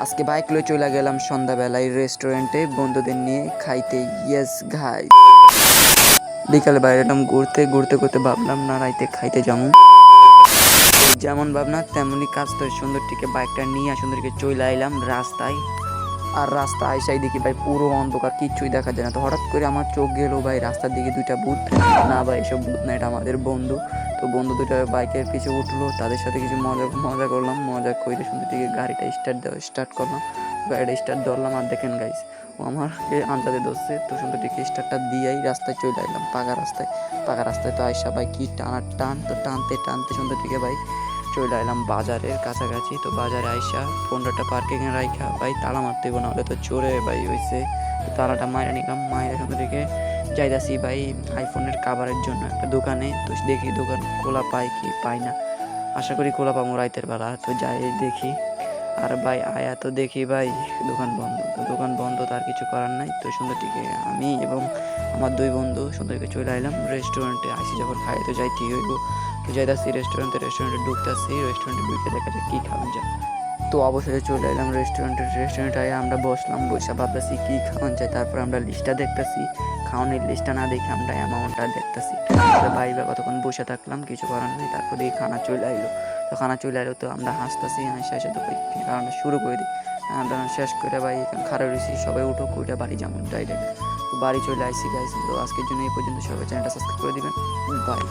আজকে বাইক লয়ে চলে গেলাম সন্ধ্যাবেলায় রেস্টুরেন্টে বন্ধুদের নিয়ে খাইতে। ইয়েস গাই, বিকালে বাইরে এলাম ঘুরতে ঘুরতে ঘুরতে ভাবলাম না রাইতে খাইতে যাবো। যেমন ভাবনা তেমনই কাজ, তো সুন্দরটিকে বাইকটা নিয়ে সুন্দরকে চলে আইলাম রাস্তায়। আর রাস্তা আইসাই দেখি ভাই পুরো অন্ধকার, কিচ্ছুই দেখা যায় না। তো হঠাৎ করে আমার চোখ গেল ভাই রাস্তার দিকে দুইটা ভূত। না ভাই এসব ভূত না, এটা আমাদের বন্ধু। তো বন্ধু দুটো বাইকের পিছু উঠলো, তাদের সাথে কিছু মজা করলাম। মজা করে সুন্দর দিকে গাড়িটা স্টার্ট করলাম। গাড়িটা স্টার্ট ধরলাম আর দেখেন গাইস, ও আমাকে আন্দাজে ধরছে। তো সুন্দর দিকে স্টার্টটা দিয়েই রাস্তায় চলে আইলাম, পাকা রাস্তায়। তো আইসা ভাই কি টান, তো টানতে টানতে সুন্দর দিকে ভাই চলে এলাম বাজারের কাছাকাছি। তো বাজারে আইসা পনেরোটা পার্কিংয়ে রাইখা ভাই তালা মারতে না হলে তো চোরে ভাই হয়েছে। তো তালাটা মাইরা নিলাম, মায়ের সুন্দর দিকে যাইতাছি ভাই আইফোনের কাভারের জন্য একটা দোকানে। তো দেখি দোকান খোলা পাই কি পাই না, আশা করি খোলা পাবো রাইতের বেলা। তো যাই দেখি, আর ভাই আয়া তো দেখি ভাই দোকান বন্ধ। তো দোকান বন্ধ, তার কিছু করার নাই। তো সুন্দরটিকে আমি এবং আমার দুই বন্ধু সুন্দরকে চলে আইলাম রেস্টুরেন্টে। আসি যখন খাই তো যাইতেই হইব। তো যাইতাছি রেস্টুরেন্টে ঢুকতেছি। রেস্টুরেন্টে ঢুকে দেখা যায় কী খাওয়ান যায়। তো অবশেষে চলে এলাম রেস্টুরেন্টে আয় আমরা বসলাম, বসে ভাবতেছি কী খাওয়ান যায়। তারপর আমরা লিস্টটা দেখতেছি, খাওয়ানোর লিস্টটা না দেখে আমরা অ্যামাউন্টটা দেখতেছি। ভাই বা কতক্ষণ বসে থাকলাম, কিছু করার নেই। তারপর এই খানা চলে আইলো। তো খানা চলে এলো, তো আমরা হাসতেছি, হাসে তো খাওয়ানো শুরু করে দিই। শেষ করে ভাই খারাপ রয়েছি, সবাই উঠো কইটা বাড়ি যেমন ডাইরেক্ট। তো বাড়ি চলে আসছি গাইস। তো আজকের জন্য এই পর্যন্ত, সবাই চ্যানেলটা সাবস্ক্রাইব করে দিবেন। বাই।